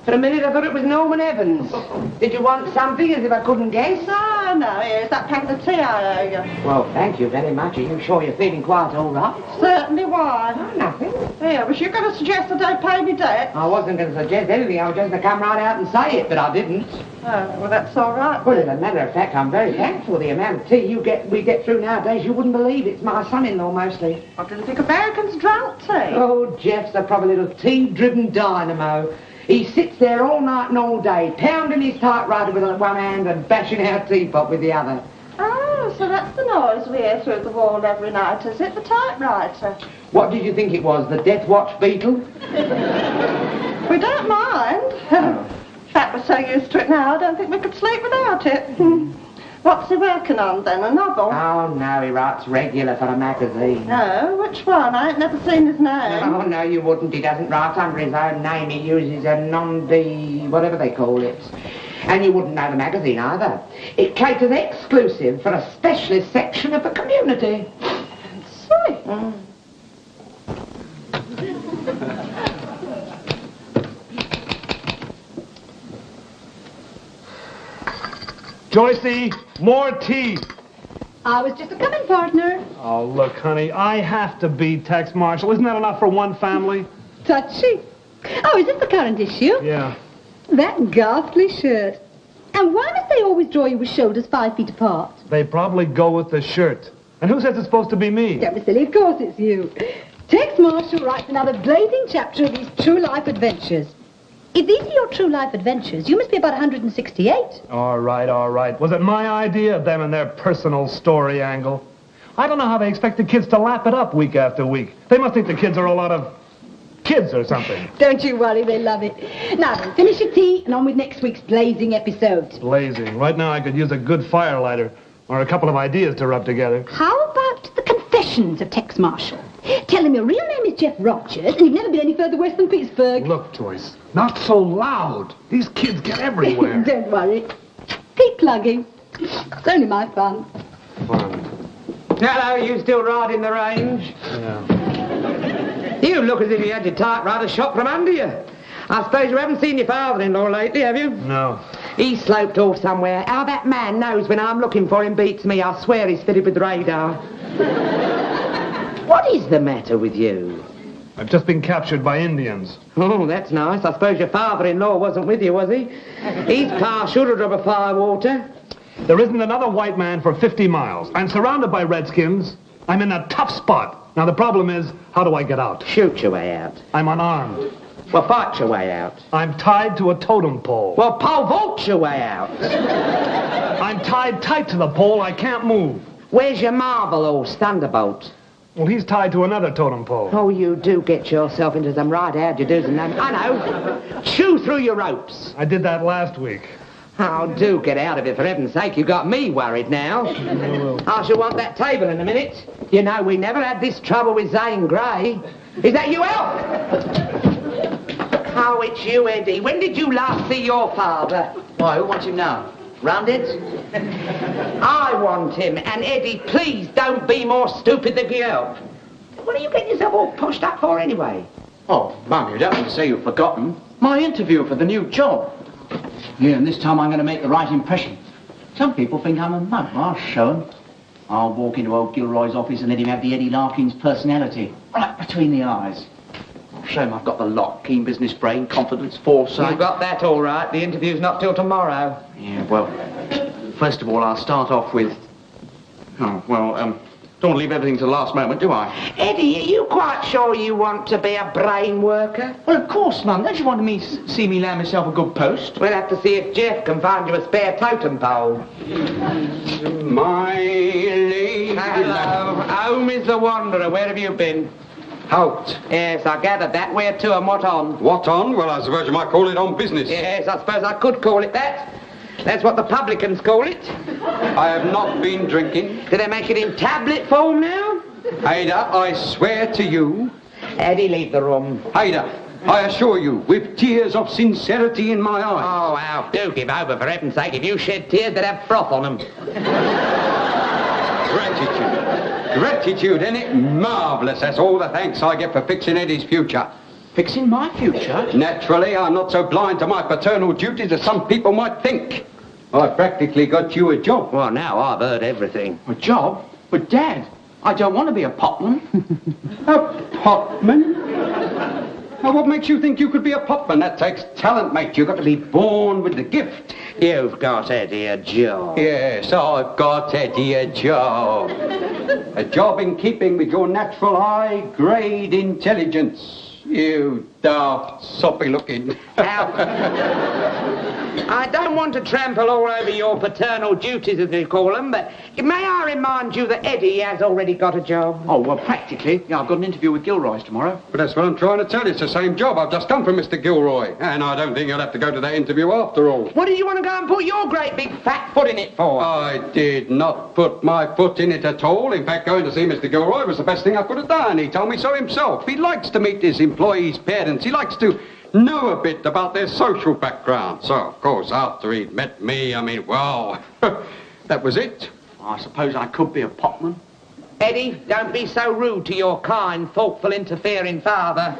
For a minute I thought it was Norman Evans. Did you want something, as if I couldn't guess? Oh, no, here's that packet of tea I owe you. Well, thank you very much. Are you sure you're feeling quite all right? Certainly, why? Oh, nothing. Yeah, was you going to suggest that I pay me debt? I wasn't going to suggest anything. I was just going to come right out and say it, but I didn't. Oh, well, that's all right. Well, as a matter of fact, I'm very thankful. The amount of tea we get through nowadays, you wouldn't believe. It's my son-in-law, mostly. I didn't think Americans drank tea. Oh, Jeff's a proper little tea-driven dynamo. He sits there all night and all day, pounding his typewriter with one hand and bashing our teapot with the other. Oh, so that's the noise we hear through the wall every night, is it? The typewriter? What did you think it was, the Death Watch beetle? We don't mind. Oh. In fact, we're so used to it now, I don't think we could sleep without it. What's he working on, then? A novel? Oh, no, he writes regular for a magazine. No, which one? I ain't never seen his name. Oh, no, you wouldn't. He doesn't write under his own name. He uses a whatever they call it. And you wouldn't know the magazine either. It caters exclusive for a specialist section of the community. Sweet. Joycey, more tea. I was just a coming, partner. Oh, look, honey, I have to be Tex Marshall. Isn't that enough for one family? Touchy. Oh, is this the current issue? Yeah. That ghastly shirt. And why must they always draw you with shoulders 5 feet apart? They probably go with the shirt. And who says it's supposed to be me? Don't be silly, of course it's you. Tex Marshall writes another blazing chapter of his true life adventures. If these are your true life adventures, you must be about 168. All right, all right. Was it my idea, them and their personal story angle? I don't know how they expect the kids to lap it up week after week. They must think the kids are a lot of kids or something. Don't you worry, they love it. Now then, finish your tea and on with next week's blazing episode. Blazing. Right now I could use a good firelighter or a couple of ideas to rub together. How about the confessions of Tex Marshall? Tell him your real name is Jeff Rogers and you've never been any further west than Pittsburgh. Look, Joyce, not so loud. These kids get everywhere. Don't worry. Keep plugging. It's only my fun. Fun. Hello, you still riding the range? Yeah. You look as if you had your typewriter shot from under you. I suppose you haven't seen your father-in-law lately, have you? No. He sloped off somewhere. How that man knows when I'm looking for him beats me. I swear he's fitted with radar. What is the matter with you? I've just been captured by Indians. Oh, that's nice. I suppose your father-in-law wasn't with you, was he? He's partial to drop a firewater. There isn't another white man for 50 miles. I'm surrounded by redskins. I'm in a tough spot. Now, the problem is, how do I get out? Shoot your way out. I'm unarmed. Well, fight your way out. I'm tied to a totem pole. Well, pole vault your way out. I'm tied tight to the pole. I can't move. Where's your marble horse, Thunderbolt? Well, he's tied to another totem pole. Oh, you do get yourself into some right how-do-yous and I know. Chew through your ropes. I did that last week. Oh, do get out of it, for heaven's sake. You got me worried now. I shall want that table in a minute. You know, we never had this trouble with Zane Grey. Is that you, Elf? Oh, it's you, Eddie. When did you last see your father? Why, who wants him now? Roundheads? I want him. And, Eddie, please don't be more stupid than Elf. What are you getting yourself all pushed up for, anyway? Oh, Mum, you don't want to say you've forgotten. My interview for the new job. Yeah, and this time I'm going to make the right impression. Some people think I'm a mug. I'll show them. I'll walk into old Gilroy's office and let him have the Eddie Larkins personality. Right between the eyes. I'll show him I've got the lot. Keen business brain, confidence, foresight. You've got that all right. The interview's not till tomorrow. Yeah, well, first of all, I'll start off with... don't want to leave everything to the last moment, do I? Eddie, are you quite sure you want to be a brain worker? Well, of course, Mum. Don't you want me to see me land myself a good post? We'll have to see if Jeff can find you a spare totem pole. My lady... Hello. Home is the wanderer. Where have you been? Out. Yes, I gathered that. Where to and what on? What on? Well, I suppose you might call it on business. Yes, I suppose I could call it that. That's what the publicans call it. I have not been drinking. Do they make it in tablet form now? Ada, I swear to you... Eddie, leave the room. Ada, I assure you, with tears of sincerity in my eyes... Oh, Al, do give over, for heaven's sake. If you shed tears, they'd have froth on them. Gratitude. Gratitude, isn't it? Marvellous. That's all the thanks I get for fixing Eddie's future. Fixing my future? Naturally, I'm not so blind to my paternal duties as some people might think. I practically got you a job. Well, now I've heard everything. A job? But, Dad, I don't want to be a potman. A potman? Now, what makes you think you could be a potman? That takes talent, mate. You've got to be born with the gift. You've got Eddie a job. Yes, I've got Eddie a job. A job in keeping with your natural high-grade intelligence. You daft, soppy-looking. I don't want to trample all over your paternal duties, as they call them, but may I remind you that Eddie has already got a job? Oh, well, practically. Yeah, I've got an interview with Gilroy's tomorrow. But that's what I'm trying to tell you. It's the same job. I've just come from Mr. Gilroy. And I don't think you'll have to go to that interview after all. What do you want to go and put your great big fat foot in it for? I did not put my foot in it at all. In fact, going to see Mr. Gilroy was the best thing I could have done. He told me so himself. He likes to meet his employees' parents. He likes to know a bit about their social background. So, of course, after he'd met me, I mean, well, that was it. I suppose I could be a potman. Eddie, don't be so rude to your kind, thoughtful, interfering father.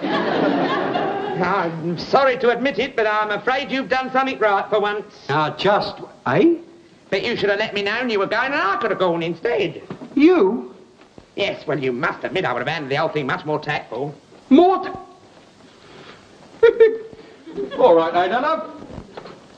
I'm sorry to admit it, but I'm afraid you've done something right for once. Just, eh? But you should have let me know you were going, and I could have gone instead. You? Yes, well, you must admit I would have handled the whole thing much more tactful. More All right, I don't know.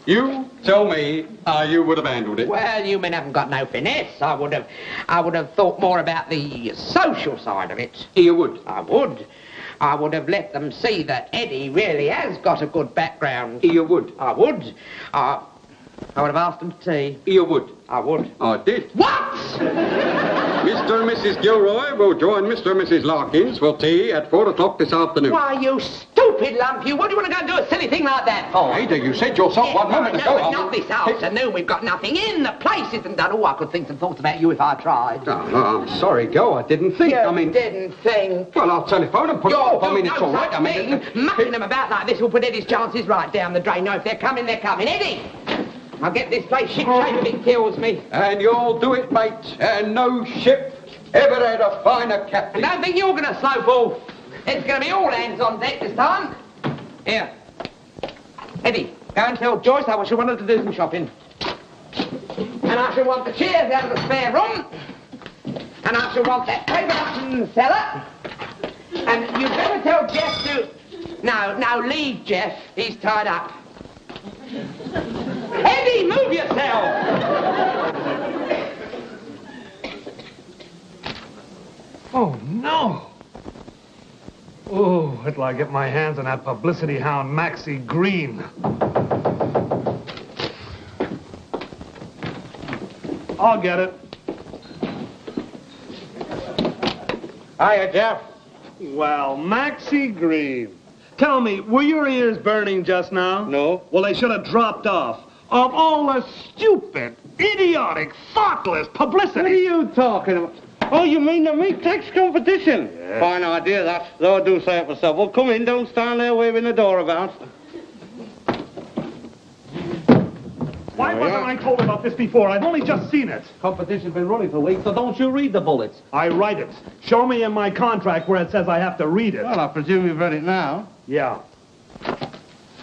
You tell me how you would have handled it. Well, you men haven't got no finesse. I would have thought more about the social side of it. You would? I would have let them see that Eddie really has got a good background. You would? I would. I would have asked them to tea. You would? I would. I did. What? Mr. and Mrs. Gilroy will join Mr. and Mrs. Larkins for tea at 4 o'clock this afternoon. Why, you stupid lump, you. What do you want to go and do a silly thing like that for? Ada, you said yourself one moment ago. But not this afternoon. We've got nothing in. The place isn't done. Oh, I could think some thoughts about you if I tried. Oh, I'm sorry, Go. I didn't think. You didn't think. Well, I'll telephone and put it off. I mean, it's all right. I mean... Mucking them about like this will put Eddie's chances right down the drain. No, if they're coming, they're coming. Eddie! I'll get this place ship-shape if it kills me. And you'll do it, mate. And no ship ever had a finer captain. I don't think you're going to slope off. It's going to be all hands on deck this time. Here. Eddie, go and tell Joyce I shall want her to do some shopping. And I shall want the chairs out of the spare room. And I shall want that paper up in the cellar. And you'd better tell Jeff to... No, leave Jeff. He's tied up. Eddie, move yourself! Oh, no! Oh, wait till I get my hands on that publicity hound, Maxie Green. I'll get it. Hiya, Jeff. Well, Maxie Green. Tell me, were your ears burning just now? No. Well, they should have dropped off. Of all the stupid, idiotic, thoughtless publicity. What are you talking about? Oh, you mean the meat text competition? Yeah. Fine idea, that. Though I do say it myself. Well, come in, don't stand there waving the door about. Why wasn't I told about this before? I've only just seen it. Competition's been running for weeks, so don't you read the bullets. I write it. Show me in my contract where it says I have to read it. Well, I presume you've read it now. Yeah.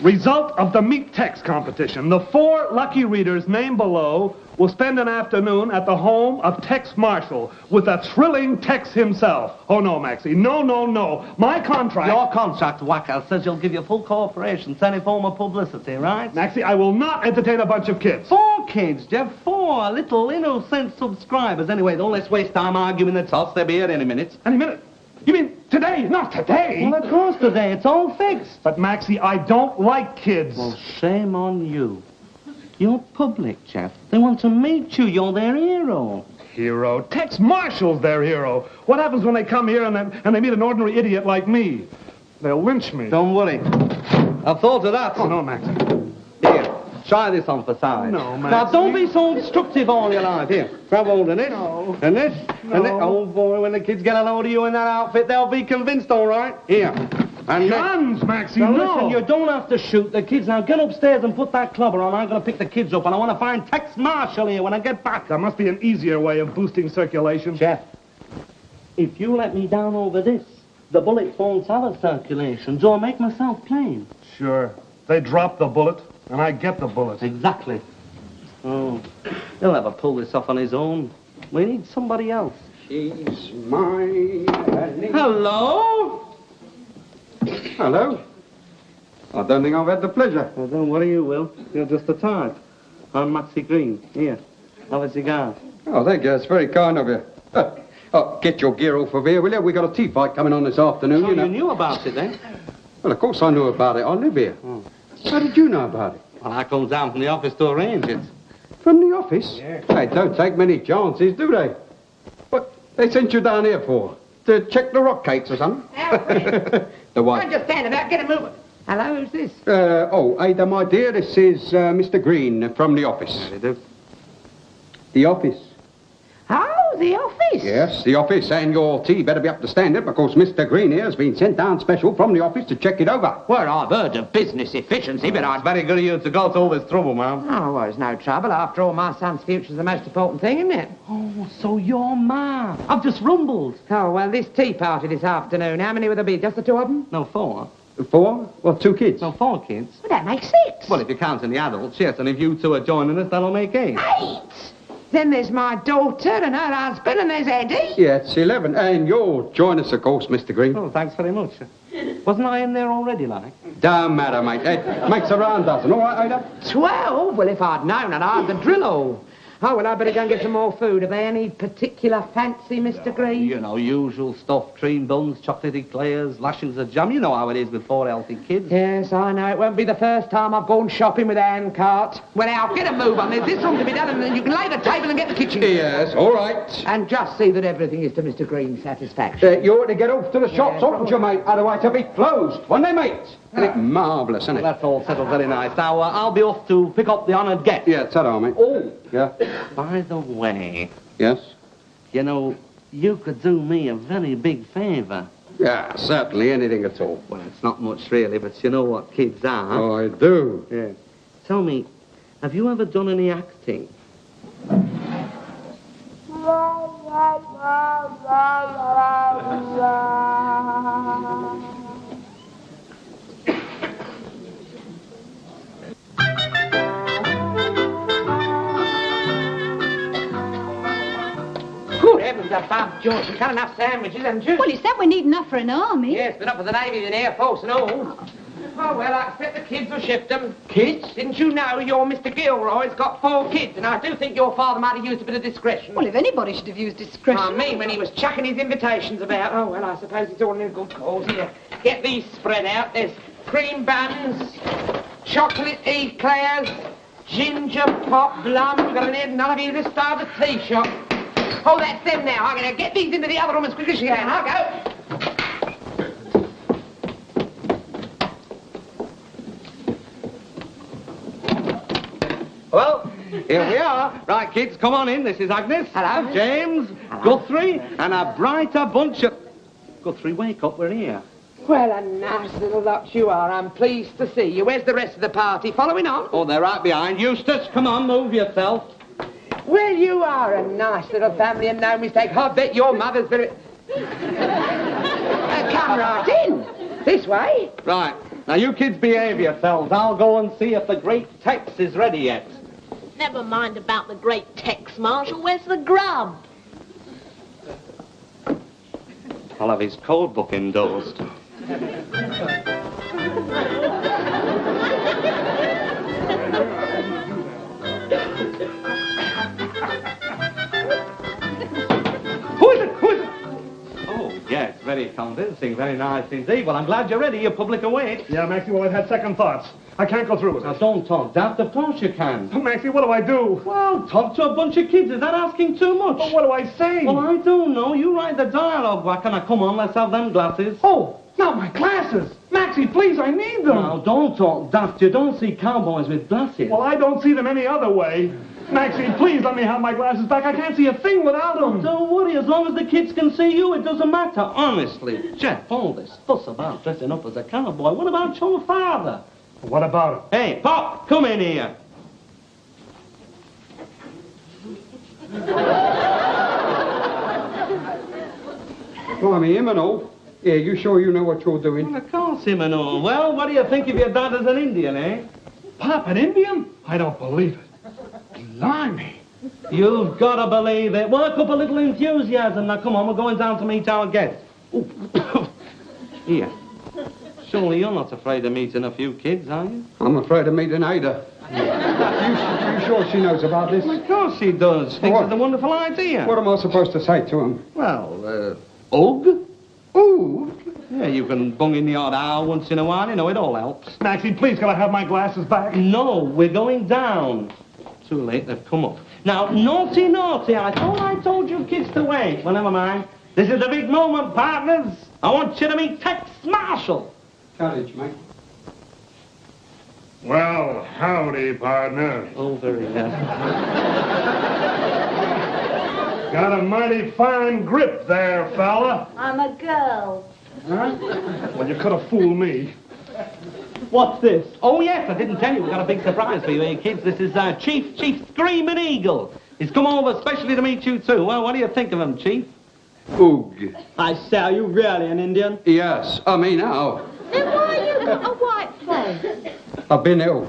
Result of the meat text competition. The 4 lucky readers named below will spend an afternoon at the home of Tex Marshall with a thrilling Tex himself. Oh, no, Maxie. No. My contract... Your contract, Wacko, says you'll give your full cooperation to any form of publicity, right? Maxie, I will not entertain a bunch of kids. 4 kids, Jeff. 4 little innocent subscribers. Anyway, don't let's waste time arguing the toss. They'll be here any minute. Any minute. You mean today? Not today. Well, of course today. It's all fixed. But, Maxie, I don't like kids. Well, shame on you. You're public, Jeff. They want to meet you. You're their hero. Hero? Tex Marshall's their hero. What happens when they come here and they meet an ordinary idiot like me? They'll lynch me. Don't worry. I've thought of that. Oh, no, Maxie. Here, try this on for size. No, Maxie. Now, don't be so destructive all your life. Here, grab hold of this. No. And this. No. And this. Oh, boy, when the kids get a load of you in that outfit, they'll be convinced, all right? Here. And Guns, Maxie, now, no. listen, you don't have to shoot the kids. Now, get upstairs and put that clubber on. I'm going to pick the kids up, and I want to find Tex Marshall here when I get back. There must be an easier way of boosting circulation. Jeff, if you let me down over this, The bullets won't have a circulation, so I'll make myself plain. Sure. They drop the bullet, and I get the bullet. Exactly. Oh, he'll never pull this off on his own. We need somebody else. She's mine. Hello? Hello. I don't think I've had the pleasure. Oh, don't worry, you will. You're just the type. I'm Maxie Green. Here, have a cigar. Oh, thank you. That's very kind of you. Oh, get your gear off of here, will you? We got a tea fight coming on this afternoon, So you know. you knew about it, then? Well, of course I knew about it. I live here. Oh. How did you know about it? Well, I come down from the office to arrange it. From the office? Yeah. They don't take many chances, do they? What they sent you down here for? To check the rock cakes or something? Alfred. The what? Don't just stand about, get a move. Hello, who's this? Ada, my dear, this is Mr. Green from the office. How do you do? The office? Oh, the office. Yes, the office, and your tea better be up to standard because Mr. Green here has been sent down special from the office to check it over. Well, I've heard of business efficiency, but It's very good of you to go to all this trouble, ma'am. Oh, well, it's no trouble. After all, my son's future's the most important thing, isn't it? Oh, so you're ma. I've just rumbled. Oh, well, this tea party this afternoon, how many will there be? Just the two of them? No, 4. 4? Well, 2 kids. No, 4 kids. Well, that makes 6. Well, if you're counting the adults, yes, and if you two are joining us, that'll make 8. 8? Then there's my daughter and her husband, and there's Eddie. Yeah, it's 11. And you'll join us, of course, Mr. Green. Oh, thanks very much. Wasn't I in there already, like? Don't matter, mate. It makes a round dozen. All right, Ada? 12? Well, if I'd known, I'd have the drill all. Oh, well, I'd better go and get some more food. Have they any particular fancy, Mr. Green? You know, usual stuff. Cream buns, chocolate eclairs, lashings of jam. You know how it is with 4 healthy kids. Yes, I know. It won't be the first time I've gone shopping with a handcart. Well, now, get a move on. There's this one to be done, and then you can lay the table and get the kitchen. Yes, all right. And just see that everything is to Mr. Green's satisfaction. You ought to get off to the shops, oughtn't you, mate? Otherwise they'll be closed, won't they, mate? Isn't it marvellous, isn't Well, it? that's all settled very nice. Now, I'll be off to pick up the honoured guest. Yeah, ta-da, mate. Oh, Yeah? by the way, Yes? you know, you could do me a very big favour. Yeah, certainly, anything at all. Well, it's not much really, but you know what kids are. Oh, I do. Yeah. Tell me, have you ever done any acting? Good heavens above, George. You've got enough sandwiches, haven't you? Well, you said we need enough for an army. Yes, but not for the Navy and Air Force and all. Oh, well, I expect the kids will shift them. Kids? Didn't you know your Mr. Gilroy's got 4 kids, and I do think your father might have used a bit of discretion. Well, if anybody should have used discretion. I mean, when he was chucking his invitations about. Oh, well, I suppose it's all in a good cause. Here, get these spread out. There's cream buns, chocolate eclairs, ginger pop, plum. We've got an head, none of you to start a tea shop. Oh, that's them now. I'm going to get these into the other room as quick as you can. I'll go. Well, here we are. Right, kids, come on in. This is Agnes. Hello. James. Hello. Guthrie. And a brighter bunch of... Guthrie, wake up. We're here. Well, a nice little lot you are. I'm pleased to see you. Where's the rest of the party? Following on? Oh, they're right behind. Eustace, come on, move yourself. Well, you are a nice little family and no mistake. I bet your mother's very... come right in. This way. Right. Now, you kids behave yourselves. I'll go and see if the great Tex is ready yet. Never mind about the great Tex, Marshal. Where's the grub? I'll have his code book endorsed. Who is it? Who is it? Oh, yes, very convincing, very nice indeed. Well, I'm glad you're ready. Your public awaits. Yeah, Maxie, well, I've had second thoughts. I can't go through with Now, it. don't talk daft. Of course you can. Maxie, what do I do? Well, talk to a bunch of kids. Is that asking too much? Well, what do I say? Well, I don't know. You write the dialogue, Whacker. Now, come on, let's have them glasses. Oh, not my glasses. Maxie, please, I need them. Now, don't talk daft. You don't see cowboys with glasses. Well, I don't see them any other way. Maxie, please let me have my glasses back. I can't see a thing without them. Don't worry. As long as the kids can see you, it doesn't matter. Honestly, Jeff, all this fuss about dressing up as a cowboy. What about your father? What about Hey, Pop, come in here. Blimey, him and all. Yeah, you sure you know what you're doing? Well, of course him and all. Well, what do you think of your dad as an Indian, eh? Pop, an Indian? I don't believe it. Blimey. You've got to believe it. Work up a little enthusiasm. Now, come on, we're going down to meet our guest. Ooh. Here. Surely you're not afraid of meeting a few kids, are you? I'm afraid of meeting Ada. You sure she knows about this? Of course she does. Thinks What? it's a wonderful idea. What am I supposed to say to him? Well, Ugh? Ooh. Yeah, you can bung in the odd hour once in a while. You know, it all helps. Maxie, please, can I have my glasses back? No, we're going down. Too late, they've come up. Now, naughty, naughty, I thought I told you kids to wait. Well, never mind. This is the big moment, partners. I want you to meet Tex Marshall. Carriage, mate. Well, howdy, partner. Oh, very well. Got a mighty fine grip there, fella. I'm a girl. Huh? Well, you could have fooled me. What's this? Oh, yes, I didn't tell you. We've got a big surprise for you, eh, kids? This is Chief Screaming Eagle. He's come over especially to meet you, too. Well, what do you think of him, Chief? Oog. I say, are you really an Indian? Yes, I mean how? Then why you got a white face? I've been ill.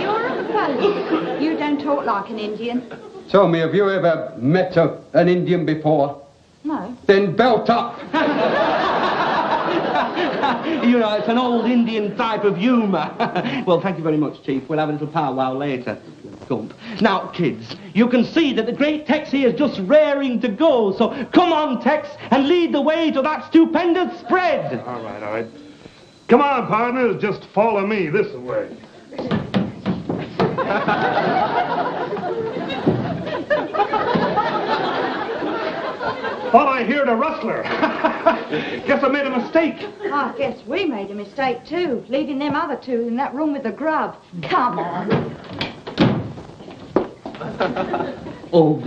You're a funny. You don't talk like an Indian. Tell me, have you ever met an Indian before? No. Then belt up. You know, it's an old Indian type of humour. Well, thank you very much, Chief. We'll have a little powwow later. Gump. Now, kids, you can see that the great Tex here is just raring to go. So come on, Tex, and lead the way to that stupendous spread. All right. Come on, partners, just follow me this way. Thought I heard a rustler. Guess I made a mistake. I guess we made a mistake too, leaving them other two in that room with the grub. Come on. Oh.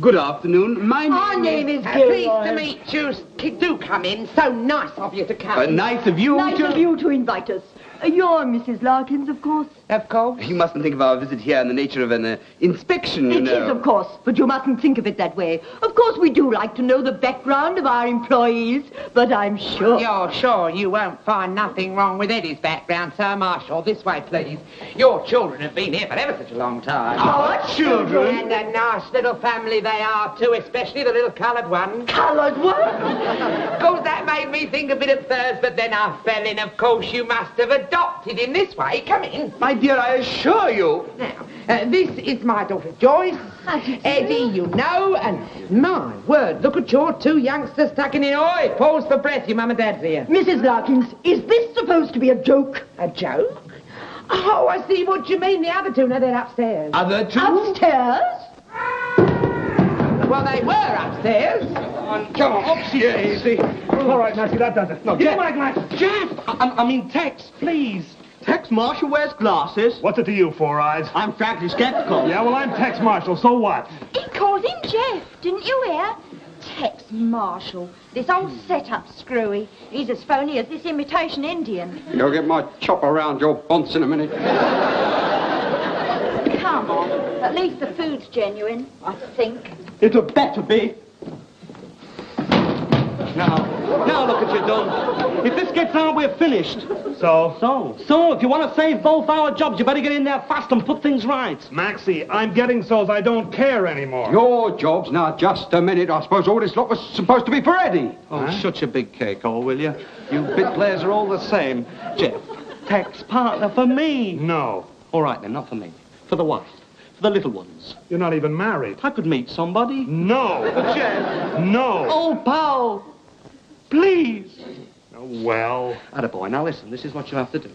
Good afternoon. My name is Pleased to meet you. Do come in. So nice of you to come. Nice of you Nice of you to invite us. You're Mrs. Larkins, of course. Of course. You mustn't think of our visit here in the nature of an inspection, you It know. is, of course, but you mustn't think of it that way. Of course, we do like to know the background of our employees, but I'm sure... You're sure you won't find nothing wrong with Eddie's background, Sir Marshall. This way, please. Your children have been here for ever such a long time. Our children? And a nice little family they are, too, especially the little coloured one. Coloured one? Of course, that made me think a bit at first, but then I fell in. Of course, you must have adopted him this way. Come in. My dear, I assure you. Now, this is my daughter Joyce. Eddie, you know, and my word, look at your two youngsters tucking in. Oi, pause for breath, your mum and dad's here. Mrs. Larkins, is this supposed to be a joke? A joke? Oh, I see what you mean. The other two, no, they're upstairs. Other two? Upstairs? Well, they were upstairs. Come on, upstairs. All right, Maxie, that does it. No, give me my glasses. Jeff! I mean, Tex, please. Tex Marshall wears glasses. What's it to you, Four Eyes? I'm frankly skeptical. Yeah, well, I'm Tex Marshall, so what? He called him Jeff, didn't you hear? Tex Marshall. This old set-up screwy. He's as phony as this imitation Indian. You'll get my chopper round your bonce in a minute. Come on. At least the food's genuine, I think. It'll better be. Now look at you done. If this gets out, we're finished. So? So, if you want to save both our jobs, you better get in there fast and put things right. Maxie, I'm getting so's I don't care anymore. Your jobs? Now, just a minute. I suppose all this lot was supposed to be for Eddie. Oh, shut your big cake hole, will you? You bit players are all the same. Jeff, Tex, partner for me. No. All right, then, not for me. For the wife. For the little ones. You're not even married. I could meet somebody. No. Jeff. No. Oh, pal. Please. Well. Attaboy, now listen, this is what you have to do.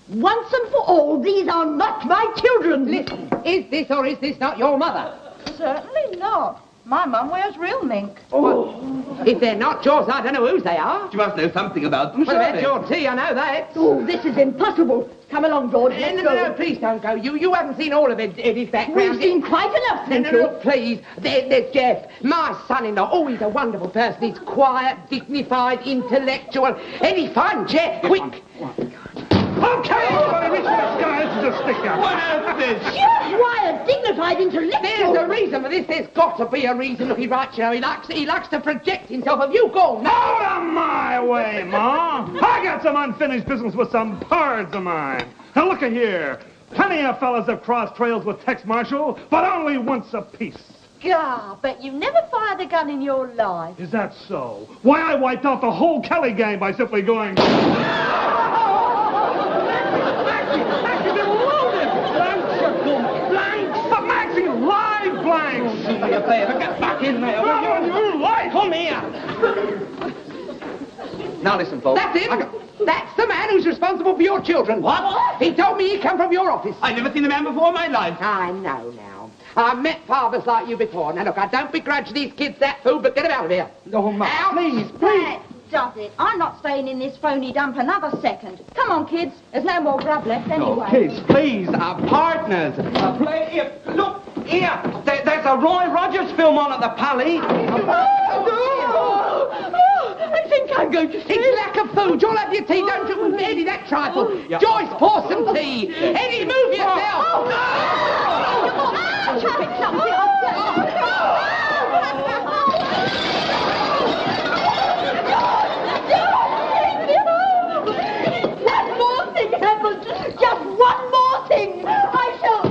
Once and for all, these are not my children. Listen, is this or is this not your mother? Certainly not. My mum wears real mink. Oh. If they're not yours, I don't know whose they are. You must know something about them, Well, that's surely. your tea, I know that. Oh, this is impossible. Come along, George. Let's go. No, please don't go. You haven't seen all of Eddie's background. We've seen quite enough, thank No, you. please. There's Jeff, my son-in-law. Oh, he's a wonderful person. He's quiet, dignified, intellectual. Any fun, Jeff? Quick. Okay, everybody reach for the skies. to stick out. What is this? You're quite a dignified intellectual. There's a reason for this. There's got to be a reason. Look, he writes, you know, he likes to project himself. Have you gone? Out of my way, Ma. I got some unfinished business with some pards of mine. Now, look at here. Plenty of fellas have crossed trails with Tex Marshall, but only once a piece. God, but you never fired a gun in your life. Is that so? Why, I wiped out the whole Kelly gang by simply going... Maxie, they were loaded! Blanks, you dumb blanks! But Maxie, live blanks! Do me a favor, get back in there. You're live! Come here. Now listen, folks. That's him. That's the man who's responsible for your children. What? He told me he come from your office. I've never seen the man before in my life. I know now. I've met fathers like you before. Now, look, I don't begrudge these kids that food, but get them out of here. Oh, Ma, Out. please. That does it. I'm not staying in this phony dump another second. Come on, kids. There's no more grub left anyway. Oh, kids, please, our partners. Play here. Look, here. There's a Roy Rogers film on at the Pally. I think I'm going to sleep. It's lack of food. You'll have your tea, don't you? Eddie, that trifle. Yeah. Joyce, pour some tea. Eddie, move yourself. Pick something One more thing happens. Just one more thing. I shall...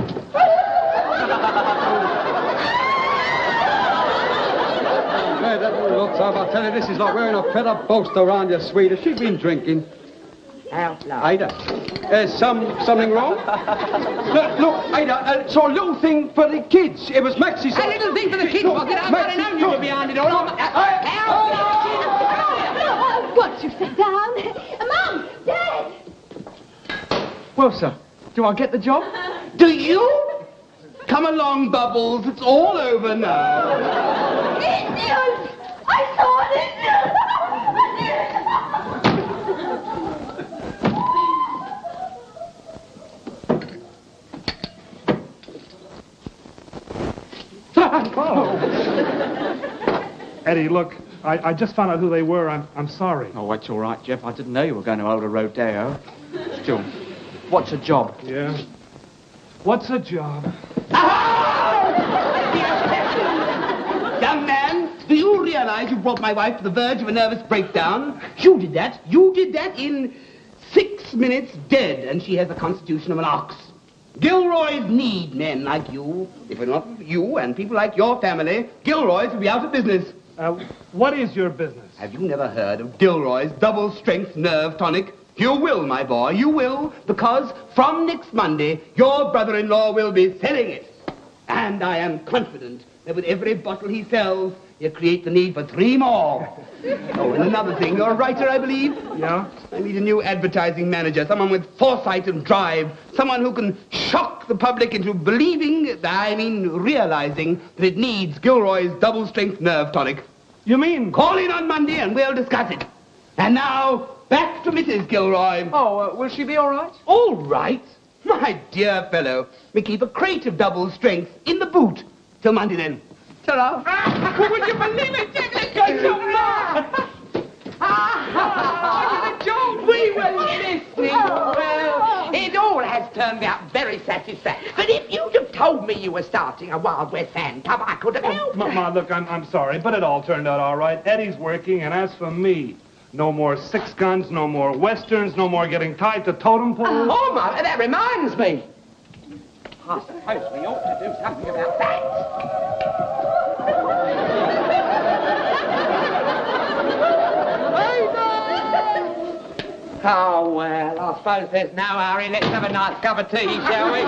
Hey, that looks up. I tell you, this is like wearing a feather poster around your sweet. Has she been drinking? Out loud. Ada, something wrong? Look, Ada, it's a little thing for the kids. It was Maxie's... A little thing for the kids, was it? I might have known you were behind it all. Won't you sit down? Mum! Dad! Well, sir, do I get the job? Do you? Come along, Bubbles. It's all over now. I saw it! Eddie, look, I just found out who they were. I'm sorry. Oh, that's all right, Jeff. I didn't know you were going to hold a rodeo. Still, what's a job? Yeah? What's a job? Young man, do you realize you brought my wife to the verge of a nervous breakdown? You did that. You did that in 6 minutes dead, and she has the constitution of an ox. Gilroys need men like you. If it were not for you and people like your family, Gilroys would be out of business. What is your business? Have you never heard of Gilroy's double-strength nerve tonic? You will, my boy, you will, because from next Monday, your brother-in-law will be selling it. And I am confident that with every bottle he sells, you create the need for 3 more. Oh, and another thing, you're a writer, I believe? Yeah? I need a new advertising manager, someone with foresight and drive, someone who can shock the public into realizing that it needs Gilroy's double-strength nerve tonic. You mean... Call in on Monday and we'll discuss it. And now, back to Mrs. Gilroy. Oh, will she be all right? All right? My dear fellow, we keep a crate of double strength in the boot. Till Monday, then. Ta-ra. Would you believe it, Dick? Let's go We were listening. Well, it all has turned out very satisfactory. But if you'd have told me you were starting a Wild West fan club, I could have helped. Ma, look, I'm sorry, but it all turned out all right. Eddie's working, and as for me, no more 6 guns, no more westerns, no more getting tied to totem poles. Oh, Ma, that reminds me. I suppose we ought to do something about that. Oh, well, I suppose there's no hurry. Let's have a nice cup of tea, shall we?